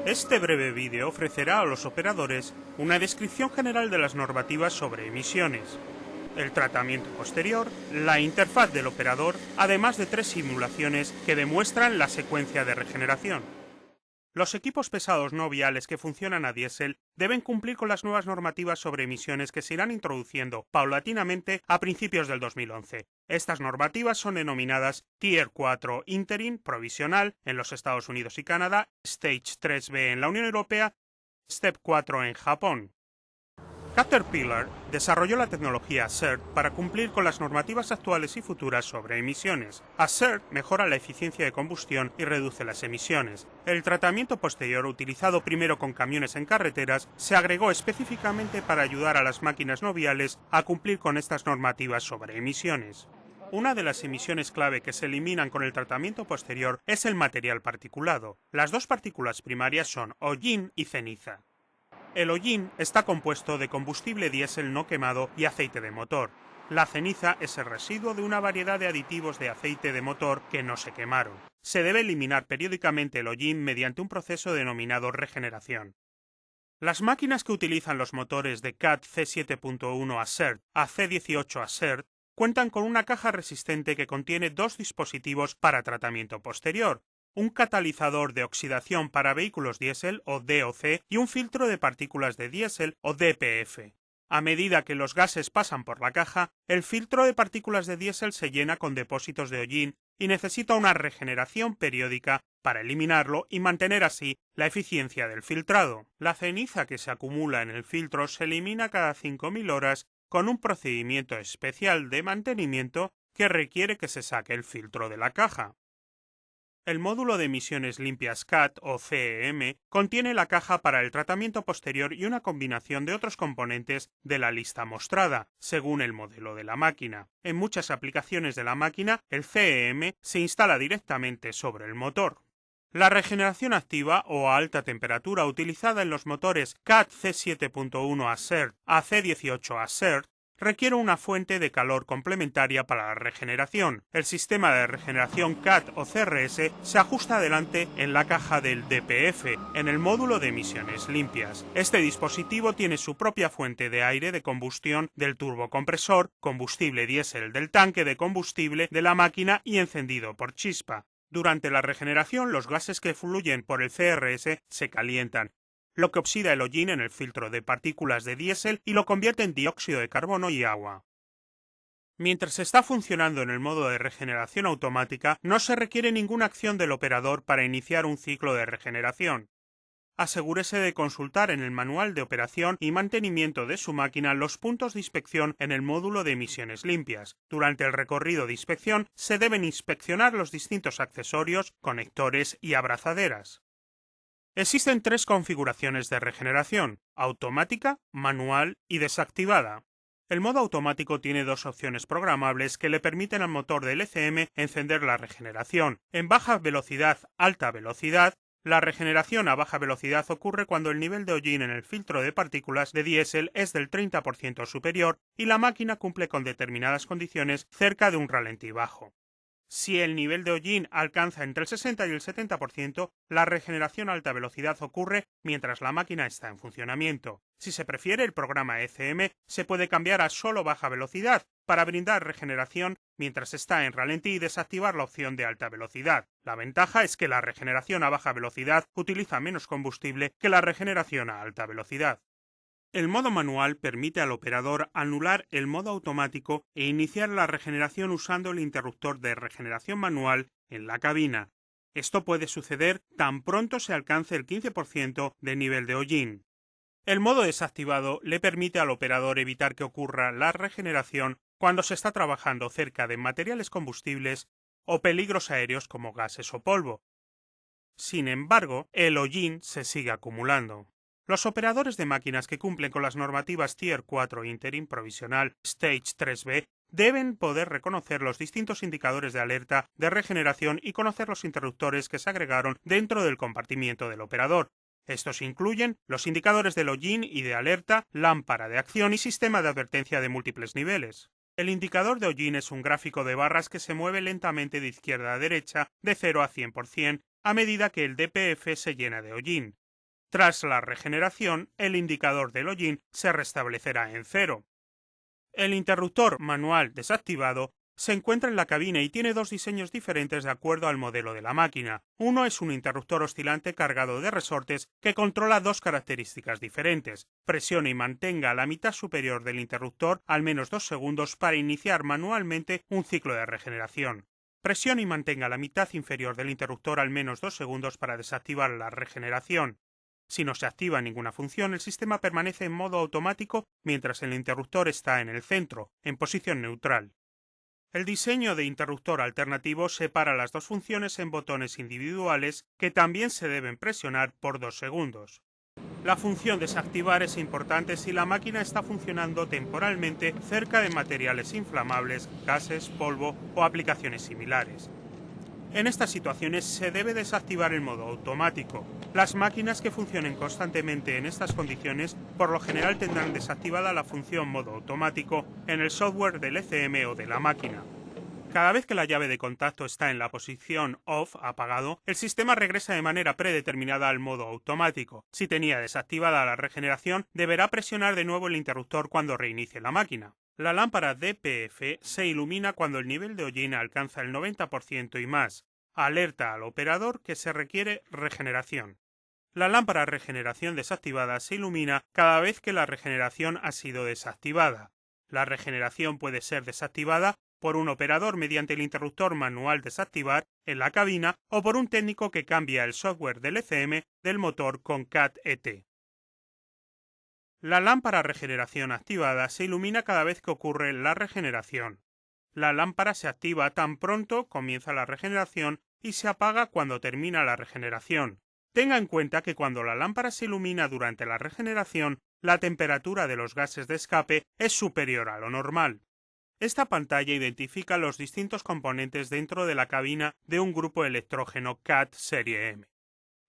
Este breve vídeo ofrecerá a los operadores una descripción general de las normativas sobre emisiones, el tratamiento posterior, la interfaz del operador, además de 3 simulaciones que demuestran la secuencia de regeneración. Los equipos pesados no viales que funcionan a diésel deben cumplir con las nuevas normativas sobre emisiones que se irán introduciendo paulatinamente a principios del 2011. Estas normativas son denominadas Tier 4 Interim provisional en los Estados Unidos y Canadá, Stage 3B en la Unión Europea, Step 4 en Japón. Caterpillar desarrolló la tecnología ACERT para cumplir con las normativas actuales y futuras sobre emisiones. ACERT mejora la eficiencia de combustión y reduce las emisiones. El tratamiento posterior, utilizado primero con camiones en carreteras, se agregó específicamente para ayudar a las máquinas no viales a cumplir con estas normativas sobre emisiones. Una de las emisiones clave que se eliminan con el tratamiento posterior es el material particulado. Las dos partículas primarias son hollín y ceniza. El hollín está compuesto de combustible diésel no quemado y aceite de motor. La ceniza es el residuo de una variedad de aditivos de aceite de motor que no se quemaron. Se debe eliminar periódicamente el hollín mediante un proceso denominado regeneración. Las máquinas que utilizan los motores de CAT C7.1 ACERT a C18 ACERT cuentan con una caja resistente que contiene 2 dispositivos para tratamiento posterior: un catalizador de oxidación para vehículos diésel o DOC y un filtro de partículas de diésel o DPF. A medida que los gases pasan por la caja, el filtro de partículas de diésel se llena con depósitos de hollín y necesita una regeneración periódica para eliminarlo y mantener así la eficiencia del filtrado. La ceniza que se acumula en el filtro se elimina cada 5.000 horas con un procedimiento especial de mantenimiento que requiere que se saque el filtro de la caja. El módulo de emisiones limpias CAT o CEM contiene la caja para el tratamiento posterior y una combinación de otros componentes de la lista mostrada, según el modelo de la máquina. En muchas aplicaciones de la máquina, el CEM se instala directamente sobre el motor. La regeneración activa o a alta temperatura utilizada en los motores CAT C7.1 ACERT a C18 ACERT requiere una fuente de calor complementaria para la regeneración. El sistema de regeneración CAT o CRS se ajusta adelante en la caja del DPF, en el módulo de emisiones limpias. Este dispositivo tiene su propia fuente de aire de combustión del turbocompresor, combustible diésel del tanque de combustible de la máquina y encendido por chispa. Durante la regeneración, los gases que fluyen por el CRS se calientan, lo que oxida el hollín en el filtro de partículas de diésel y lo convierte en dióxido de carbono y agua. Mientras está funcionando en el modo de regeneración automática, no se requiere ninguna acción del operador para iniciar un ciclo de regeneración. Asegúrese de consultar en el manual de operación y mantenimiento de su máquina los puntos de inspección en el módulo de emisiones limpias. Durante el recorrido de inspección se deben inspeccionar los distintos accesorios, conectores y abrazaderas. Existen 3 configuraciones de regeneración: automática, manual y desactivada. El modo automático tiene 2 opciones programables que le permiten al motor del ECM encender la regeneración. En baja velocidad, alta velocidad, la regeneración a baja velocidad ocurre cuando el nivel de hollín en el filtro de partículas de diésel es del 30% superior y la máquina cumple con determinadas condiciones cerca de un ralentí bajo. Si el nivel de hollín alcanza entre el 60 y el 70%, la regeneración a alta velocidad ocurre mientras la máquina está en funcionamiento. Si se prefiere el programa ECM, se puede cambiar a solo baja velocidad para brindar regeneración mientras está en ralentí y desactivar la opción de alta velocidad. La ventaja es que la regeneración a baja velocidad utiliza menos combustible que la regeneración a alta velocidad. El modo manual permite al operador anular el modo automático e iniciar la regeneración usando el interruptor de regeneración manual en la cabina. Esto puede suceder tan pronto se alcance el 15% de nivel de hollín. El modo desactivado le permite al operador evitar que ocurra la regeneración cuando se está trabajando cerca de materiales combustibles o peligros aéreos como gases o polvo. Sin embargo, el hollín se sigue acumulando. Los operadores de máquinas que cumplen con las normativas Tier 4 Interim provisional Stage 3B deben poder reconocer los distintos indicadores de alerta de regeneración y conocer los interruptores que se agregaron dentro del compartimiento del operador. Estos incluyen los indicadores del hollín y de alerta, lámpara de acción y sistema de advertencia de múltiples niveles. El indicador de hollín es un gráfico de barras que se mueve lentamente de izquierda a derecha de 0 a 100% a medida que el DPF se llena de hollín. Tras la regeneración, el indicador del hollín se restablecerá en 0. El interruptor manual desactivado se encuentra en la cabina y tiene dos diseños diferentes de acuerdo al modelo de la máquina. Uno es un interruptor oscilante cargado de resortes que controla dos características diferentes. Presione y mantenga la mitad superior del interruptor al menos 2 segundos para iniciar manualmente un ciclo de regeneración. Presione y mantenga la mitad inferior del interruptor al menos 2 segundos para desactivar la regeneración. Si no se activa ninguna función, el sistema permanece en modo automático mientras el interruptor está en el centro, en posición neutral. El diseño de interruptor alternativo separa las dos funciones en botones individuales que también se deben presionar por 2 segundos. La función desactivar es importante si la máquina está funcionando temporalmente cerca de materiales inflamables, gases, polvo o aplicaciones similares. En estas situaciones se debe desactivar el modo automático. Las máquinas que funcionen constantemente en estas condiciones por lo general tendrán desactivada la función modo automático en el software del ECM o de la máquina. Cada vez que la llave de contacto está en la posición off, apagado, el sistema regresa de manera predeterminada al modo automático. Si tenía desactivada la regeneración, deberá presionar de nuevo el interruptor cuando reinicie la máquina. La lámpara DPF se ilumina cuando el nivel de hollín alcanza el 90% y más. Alerta al operador que se requiere regeneración. La lámpara regeneración desactivada se ilumina cada vez que la regeneración ha sido desactivada. La regeneración puede ser desactivada por un operador mediante el interruptor manual desactivar en la cabina o por un técnico que cambia el software del ECM del motor con CAT-ET. La lámpara regeneración activada se ilumina cada vez que ocurre la regeneración. La lámpara se activa tan pronto comienza la regeneración y se apaga cuando termina la regeneración. Tenga en cuenta que cuando la lámpara se ilumina durante la regeneración, la temperatura de los gases de escape es superior a lo normal. Esta pantalla identifica los distintos componentes dentro de la cabina de un grupo electrógeno CAT serie M.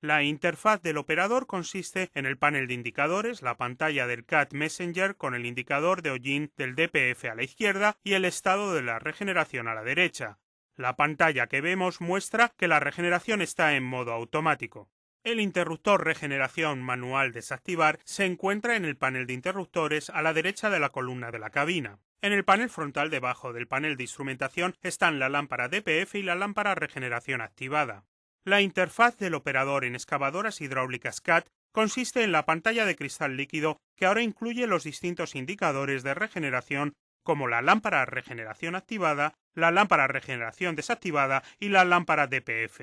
La interfaz del operador consiste en el panel de indicadores, la pantalla del CAT Messenger con el indicador de hollín del DPF a la izquierda y el estado de la regeneración a la derecha. La pantalla que vemos muestra que la regeneración está en modo automático. El interruptor regeneración manual desactivar se encuentra en el panel de interruptores a la derecha de la columna de la cabina. En el panel frontal debajo del panel de instrumentación están la lámpara DPF y la lámpara regeneración activada. La interfaz del operador en excavadoras hidráulicas CAT consiste en la pantalla de cristal líquido que ahora incluye los distintos indicadores de regeneración como la lámpara regeneración activada, la lámpara regeneración desactivada y la lámpara DPF.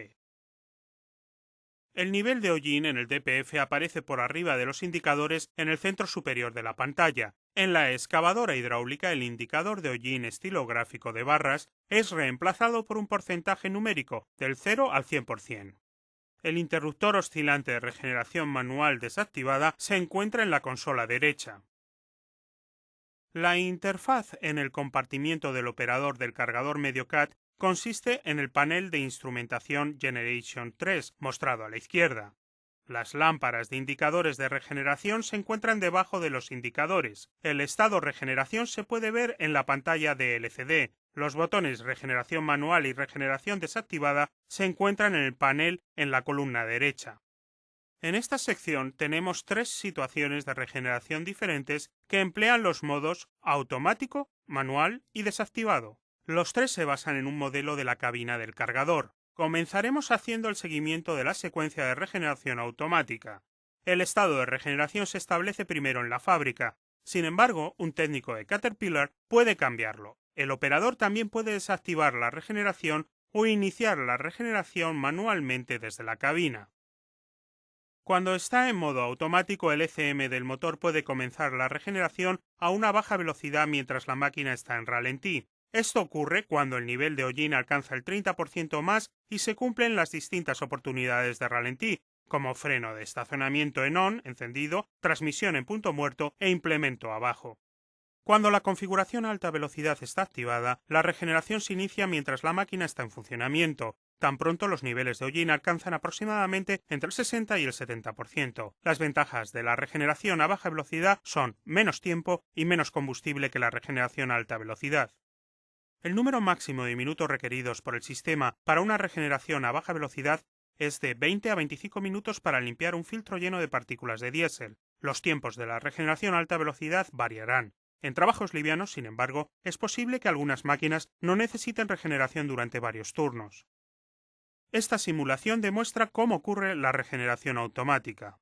El nivel de hollín en el DPF aparece por arriba de los indicadores en el centro superior de la pantalla. En la excavadora hidráulica el indicador de hollín estilo gráfico de barras es reemplazado por un porcentaje numérico del 0 al 100%. El interruptor oscilante de regeneración manual desactivada se encuentra en la consola derecha. La interfaz en el compartimiento del operador del cargador medio CAT consiste en el panel de instrumentación Generation 3, mostrado a la izquierda. Las lámparas de indicadores de regeneración se encuentran debajo de los indicadores. El estado regeneración se puede ver en la pantalla de LCD. Los botones regeneración manual y regeneración desactivada se encuentran en el panel en la columna derecha. En esta sección tenemos 3 situaciones de regeneración diferentes que emplean los modos automático, manual y desactivado. Los 3 se basan en un modelo de la cabina del cargador. Comenzaremos haciendo el seguimiento de la secuencia de regeneración automática. El estado de regeneración se establece primero en la fábrica. Sin embargo, un técnico de Caterpillar puede cambiarlo. El operador también puede desactivar la regeneración o iniciar la regeneración manualmente desde la cabina. Cuando está en modo automático, el ECM del motor puede comenzar la regeneración a una baja velocidad mientras la máquina está en ralentí. Esto ocurre cuando el nivel de hollín alcanza el 30% más y se cumplen las distintas oportunidades de ralentí, como freno de estacionamiento en on, encendido, transmisión en punto muerto e implemento abajo. Cuando la configuración a alta velocidad está activada, la regeneración se inicia mientras la máquina está en funcionamiento. Tan pronto los niveles de hollín alcanzan aproximadamente entre el 60 y el 70%. Las ventajas de la regeneración a baja velocidad son menos tiempo y menos combustible que la regeneración a alta velocidad. El número máximo de minutos requeridos por el sistema para una regeneración a baja velocidad es de 20 a 25 minutos para limpiar un filtro lleno de partículas de diésel. Los tiempos de la regeneración a alta velocidad variarán. En trabajos livianos, sin embargo, es posible que algunas máquinas no necesiten regeneración durante varios turnos. Esta simulación demuestra cómo ocurre la regeneración automática.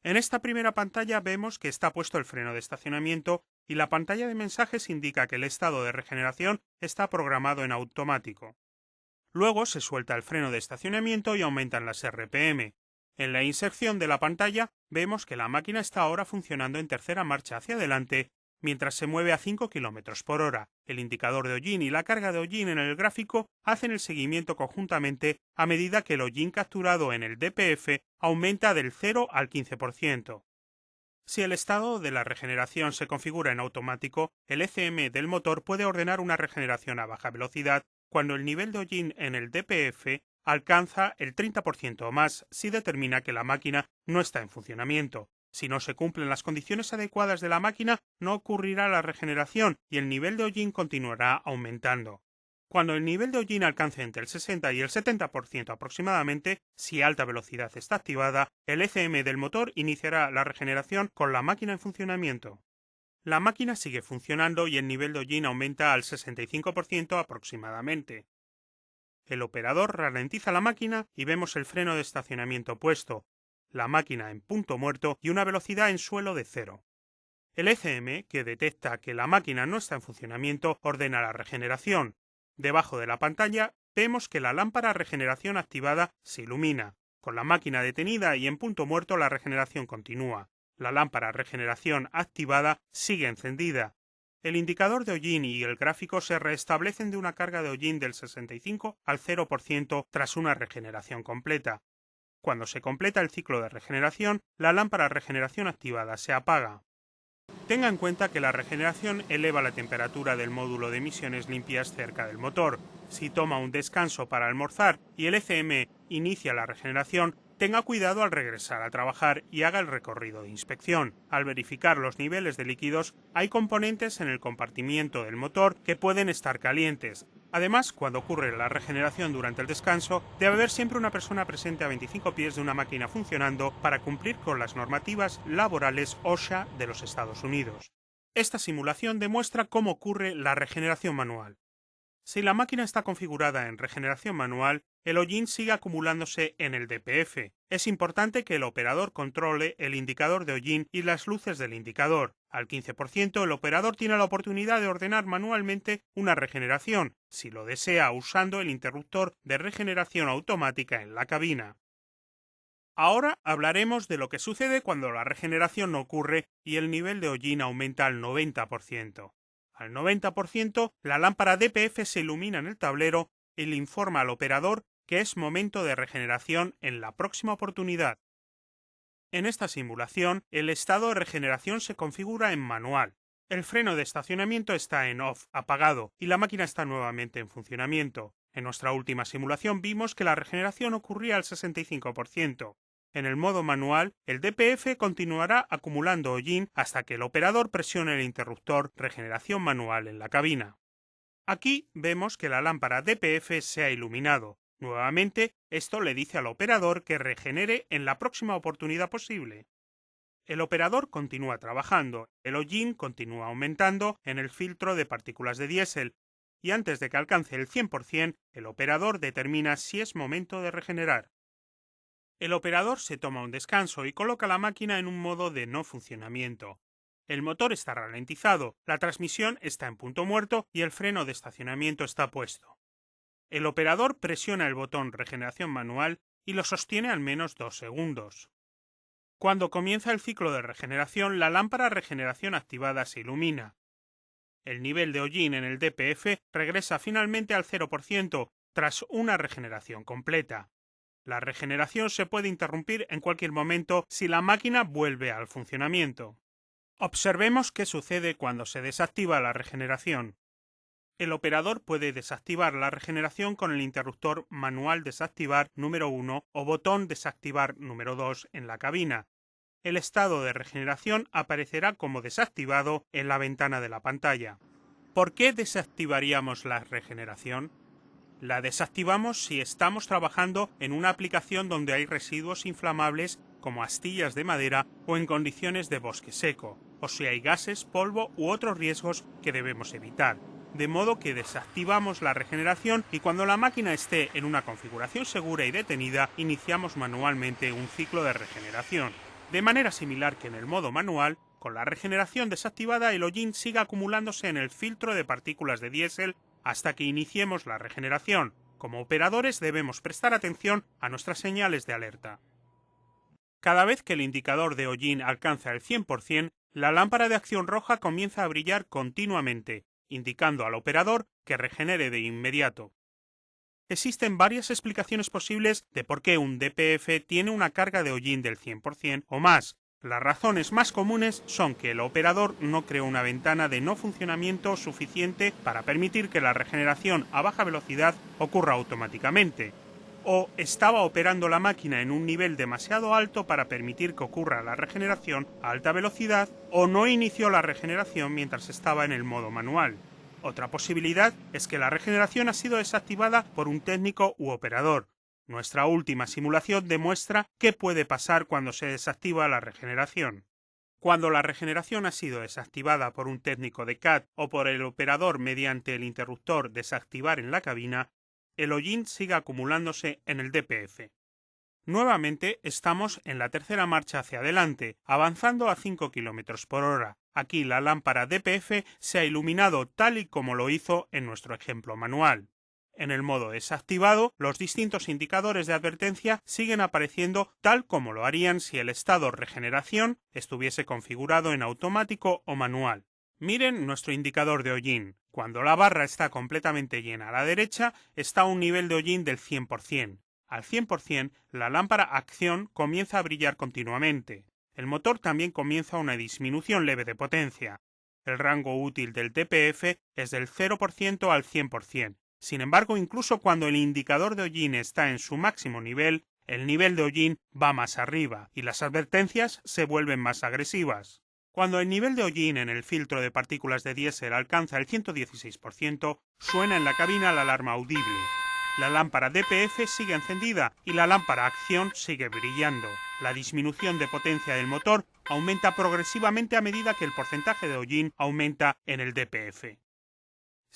En esta primera pantalla vemos que está puesto el freno de estacionamiento y la pantalla de mensajes indica que el estado de regeneración está programado en automático. Luego se suelta el freno de estacionamiento y aumentan las RPM. En la inserción de la pantalla vemos que la máquina está ahora funcionando en tercera marcha hacia adelante mientras se mueve a 5 km por hora. El indicador de hollín y la carga de hollín en el gráfico hacen el seguimiento conjuntamente a medida que el hollín capturado en el DPF aumenta del 0 al 15%. Si el estado de la regeneración se configura en automático, el ECM del motor puede ordenar una regeneración a baja velocidad cuando el nivel de hollín en el DPF alcanza el 30% o más si determina que la máquina no está en funcionamiento. Si no se cumplen las condiciones adecuadas de la máquina, no ocurrirá la regeneración y el nivel de hollín continuará aumentando. Cuando el nivel de hollín alcance entre el 60 y el 70% aproximadamente, si alta velocidad está activada, el ECM del motor iniciará la regeneración con la máquina en funcionamiento. La máquina sigue funcionando y el nivel de hollín aumenta al 65% aproximadamente. El operador ralentiza la máquina y vemos el freno de estacionamiento puesto, la máquina en punto muerto y una velocidad en suelo de 0. El ECM, que detecta que la máquina no está en funcionamiento, ordena la regeneración. Debajo de la pantalla vemos que la lámpara regeneración activada se ilumina. Con la máquina detenida y en punto muerto la regeneración continúa. La lámpara regeneración activada sigue encendida. El indicador de hollín y el gráfico se restablecen de una carga de hollín del 65 al 0% tras una regeneración completa. Cuando se completa el ciclo de regeneración, la lámpara regeneración activada se apaga. Tenga en cuenta que la regeneración eleva la temperatura del módulo de emisiones limpias cerca del motor. Si toma un descanso para almorzar y el ECM inicia la regeneración, tenga cuidado al regresar a trabajar y haga el recorrido de inspección. Al verificar los niveles de líquidos, hay componentes en el compartimiento del motor que pueden estar calientes. Además, cuando ocurre la regeneración durante el descanso, debe haber siempre una persona presente a 25 pies de una máquina funcionando para cumplir con las normativas laborales OSHA de los Estados Unidos. Esta simulación demuestra cómo ocurre la regeneración manual. Si la máquina está configurada en regeneración manual, el hollín sigue acumulándose en el DPF. Es importante que el operador controle el indicador de hollín y las luces del indicador. Al 15%, el operador tiene la oportunidad de ordenar manualmente una regeneración, si lo desea usando el interruptor de regeneración automática en la cabina. Ahora hablaremos de lo que sucede cuando la regeneración no ocurre y el nivel de hollín aumenta al 90%. Al 90%, la lámpara DPF se ilumina en el tablero y le informa al operador que es momento de regeneración en la próxima oportunidad. En esta simulación, el estado de regeneración se configura en manual. El freno de estacionamiento está en off, apagado, y la máquina está nuevamente en funcionamiento. En nuestra última simulación vimos que la regeneración ocurría al 65%. En el modo manual, el DPF continuará acumulando hollín hasta que el operador presione el interruptor regeneración manual en la cabina. Aquí vemos que la lámpara DPF se ha iluminado. Nuevamente, esto le dice al operador que regenere en la próxima oportunidad posible. El operador continúa trabajando, el hollín continúa aumentando en el filtro de partículas de diésel, y antes de que alcance el 100%, el operador determina si es momento de regenerar. El operador se toma un descanso y coloca la máquina en un modo de no funcionamiento. El motor está ralentizado, la transmisión está en punto muerto y el freno de estacionamiento está puesto. El operador presiona el botón regeneración manual y lo sostiene al menos 2 segundos. Cuando comienza el ciclo de regeneración, la lámpara regeneración activada se ilumina. El nivel de hollín en el DPF regresa finalmente al 0% tras una regeneración completa. La regeneración se puede interrumpir en cualquier momento si la máquina vuelve al funcionamiento. Observemos qué sucede cuando se desactiva la regeneración. El operador puede desactivar la regeneración con el interruptor manual desactivar número 1 o botón desactivar número 2 en la cabina. El estado de regeneración aparecerá como desactivado en la ventana de la pantalla. ¿Por qué desactivaríamos la regeneración? La desactivamos si estamos trabajando en una aplicación donde hay residuos inflamables como astillas de madera o en condiciones de bosque seco, o si hay gases, polvo u otros riesgos que debemos evitar. De modo que desactivamos la regeneración y cuando la máquina esté en una configuración segura y detenida, iniciamos manualmente un ciclo de regeneración. De manera similar que en el modo manual, con la regeneración desactivada el hollín sigue acumulándose en el filtro de partículas de diésel hasta que iniciemos la regeneración. Como operadores debemos prestar atención a nuestras señales de alerta. Cada vez que el indicador de hollín alcanza el 100%, la lámpara de acción roja comienza a brillar continuamente, indicando al operador que regenere de inmediato. Existen varias explicaciones posibles de por qué un DPF tiene una carga de hollín del 100% o más. Las razones más comunes son que el operador no creó una ventana de no funcionamiento suficiente para permitir que la regeneración a baja velocidad ocurra automáticamente, o estaba operando la máquina en un nivel demasiado alto para permitir que ocurra la regeneración a alta velocidad, o no inició la regeneración mientras estaba en el modo manual. Otra posibilidad es que la regeneración ha sido desactivada por un técnico u operador. Nuestra última simulación demuestra qué puede pasar cuando se desactiva la regeneración. Cuando la regeneración ha sido desactivada por un técnico de CAD o por el operador mediante el interruptor desactivar en la cabina, el hollín sigue acumulándose en el DPF. Nuevamente estamos en la tercera marcha hacia adelante, avanzando a 5 km por hora. Aquí la lámpara DPF se ha iluminado tal y como lo hizo en nuestro ejemplo manual. En el modo desactivado, los distintos indicadores de advertencia siguen apareciendo tal como lo harían si el estado regeneración estuviese configurado en automático o manual. Miren nuestro indicador de hollín. Cuando la barra está completamente llena a la derecha, está a un nivel de hollín del 100%. Al 100%, la lámpara acción comienza a brillar continuamente. El motor también comienza una disminución leve de potencia. El rango útil del DPF es del 0% al 100%. Sin embargo, incluso cuando el indicador de hollín está en su máximo nivel, el nivel de hollín va más arriba y las advertencias se vuelven más agresivas. Cuando el nivel de hollín en el filtro de partículas de diésel alcanza el 116%, suena en la cabina la alarma audible. La lámpara DPF sigue encendida y la lámpara acción sigue brillando. La disminución de potencia del motor aumenta progresivamente a medida que el porcentaje de hollín aumenta en el DPF.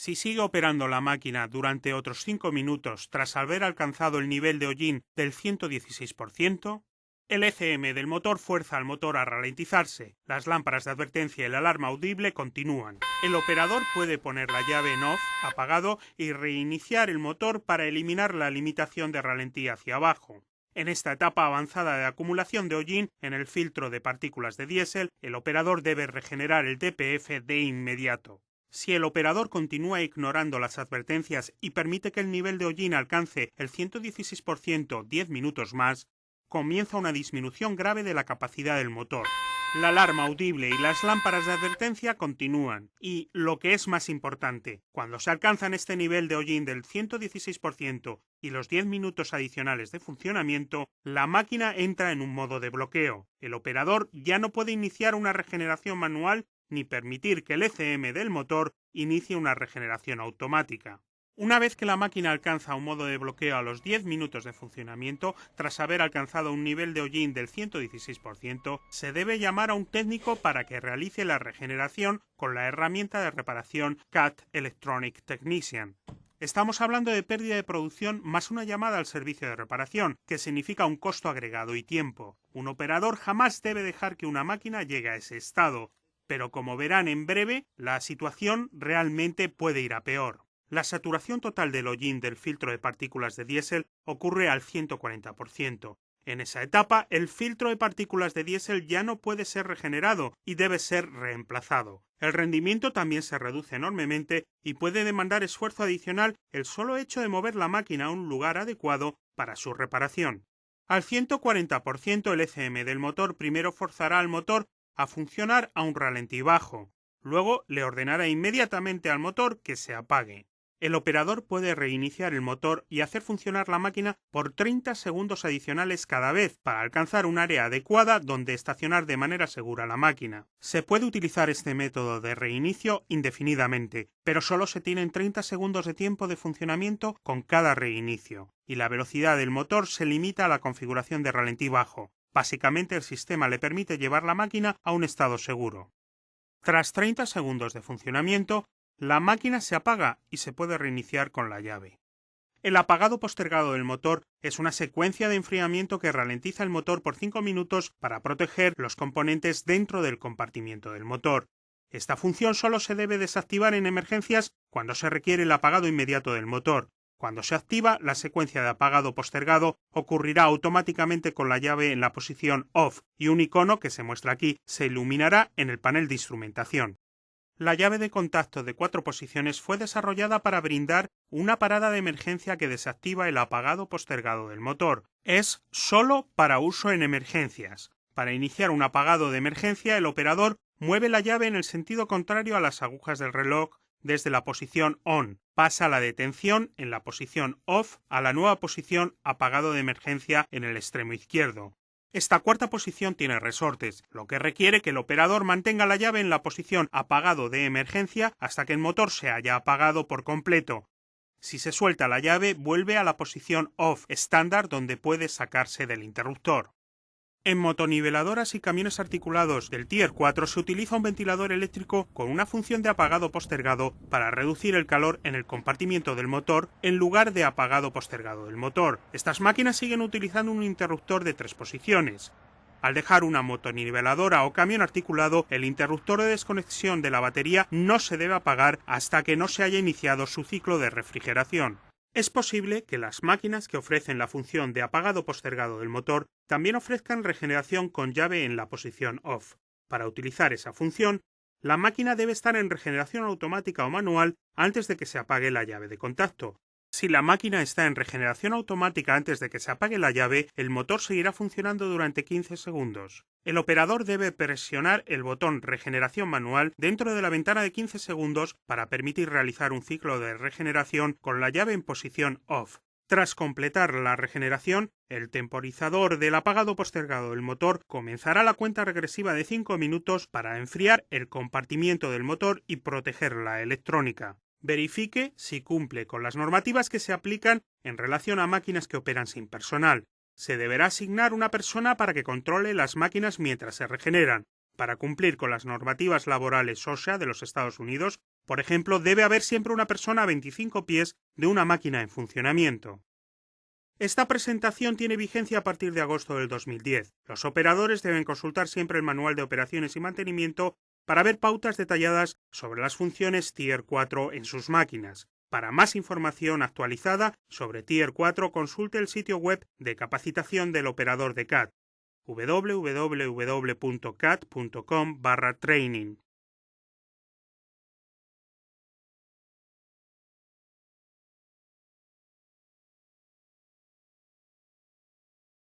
Si sigue operando la máquina durante otros 5 minutos tras haber alcanzado el nivel de hollín del 116%, el ECM del motor fuerza al motor a ralentizarse. Las lámparas de advertencia y la alarma audible continúan. El operador puede poner la llave en off, apagado, y reiniciar el motor para eliminar la limitación de ralentí hacia abajo. En esta etapa avanzada de acumulación de hollín en el filtro de partículas de diésel, el operador debe regenerar el DPF de inmediato. Si el operador continúa ignorando las advertencias y permite que el nivel de hollín alcance el 116% 10 minutos más, comienza una disminución grave de la capacidad del motor. La alarma audible y las lámparas de advertencia continúan. Y, lo que es más importante, cuando se alcanzan este nivel de hollín del 116% y los 10 minutos adicionales de funcionamiento, la máquina entra en un modo de bloqueo. El operador ya no puede iniciar una regeneración manual ni permitir que el ECM del motor inicie una regeneración automática. Una vez que la máquina alcanza un modo de bloqueo a los 10 minutos de funcionamiento, tras haber alcanzado un nivel de hollín del 116%, se debe llamar a un técnico para que realice la regeneración con la herramienta de reparación CAD Electronic Technician. Estamos hablando de pérdida de producción más una llamada al servicio de reparación, que significa un costo agregado y tiempo. Un operador jamás debe dejar que una máquina llegue a ese estado, pero como verán en breve, la situación realmente puede ir a peor. La saturación total del hollín del filtro de partículas de diésel ocurre al 140%. En esa etapa, el filtro de partículas de diésel ya no puede ser regenerado y debe ser reemplazado. El rendimiento también se reduce enormemente y puede demandar esfuerzo adicional el solo hecho de mover la máquina a un lugar adecuado para su reparación. Al 140% el ECM del motor primero forzará al motor a funcionar a un ralentí bajo. Luego le ordenará inmediatamente al motor que se apague. El operador puede reiniciar el motor y hacer funcionar la máquina por 30 segundos adicionales cada vez para alcanzar un área adecuada donde estacionar de manera segura la máquina. Se puede utilizar este método de reinicio indefinidamente, pero solo se tienen 30 segundos de tiempo de funcionamiento con cada reinicio, y la velocidad del motor se limita a la configuración de ralentí bajo. Básicamente el sistema le permite llevar la máquina a un estado seguro. Tras 30 segundos de funcionamiento, la máquina se apaga y se puede reiniciar con la llave. El apagado postergado del motor es una secuencia de enfriamiento que ralentiza el motor por 5 minutos para proteger los componentes dentro del compartimiento del motor. Esta función solo se debe desactivar en emergencias cuando se requiere el apagado inmediato del motor. Cuando se activa, la secuencia de apagado postergado ocurrirá automáticamente con la llave en la posición OFF y un icono que se muestra aquí se iluminará en el panel de instrumentación. La llave de contacto de 4 posiciones fue desarrollada para brindar una parada de emergencia que desactiva el apagado postergado del motor. Es solo para uso en emergencias. Para iniciar un apagado de emergencia, el operador mueve la llave en el sentido contrario a las agujas del reloj desde la posición ON. Pasa la detención en la posición OFF a la nueva posición apagado de emergencia en el extremo izquierdo. Esta cuarta posición tiene resortes, lo que requiere que el operador mantenga la llave en la posición apagado de emergencia hasta que el motor se haya apagado por completo. Si se suelta la llave, vuelve a la posición OFF estándar donde puede sacarse del interruptor. En motoniveladoras y camiones articulados del Tier 4 se utiliza un ventilador eléctrico con una función de apagado postergado para reducir el calor en el compartimiento del motor en lugar de apagado postergado del motor. Estas máquinas siguen utilizando un interruptor de 3 posiciones. Al dejar una motoniveladora o camión articulado, el interruptor de desconexión de la batería no se debe apagar hasta que no se haya iniciado su ciclo de refrigeración. Es posible que las máquinas que ofrecen la función de apagado postergado del motor también ofrezcan regeneración con llave en la posición OFF. Para utilizar esa función, la máquina debe estar en regeneración automática o manual antes de que se apague la llave de contacto. Si la máquina está en regeneración automática antes de que se apague la llave, el motor seguirá funcionando durante 15 segundos. El operador debe presionar el botón regeneración manual dentro de la ventana de 15 segundos para permitir realizar un ciclo de regeneración con la llave en posición OFF. Tras completar la regeneración, el temporizador del apagado postergado del motor comenzará la cuenta regresiva de 5 minutos para enfriar el compartimiento del motor y proteger la electrónica. Verifique si cumple con las normativas que se aplican en relación a máquinas que operan sin personal. Se deberá asignar una persona para que controle las máquinas mientras se regeneran. Para cumplir con las normativas laborales OSHA de los Estados Unidos, por ejemplo, debe haber siempre una persona a 25 pies de una máquina en funcionamiento. Esta presentación tiene vigencia a partir de agosto del 2010. Los operadores deben consultar siempre el manual de operaciones y mantenimiento para ver pautas detalladas sobre las funciones Tier 4 en sus máquinas. Para más información actualizada sobre Tier 4, consulte el sitio web de capacitación del operador de CAT, www.cat.com/training.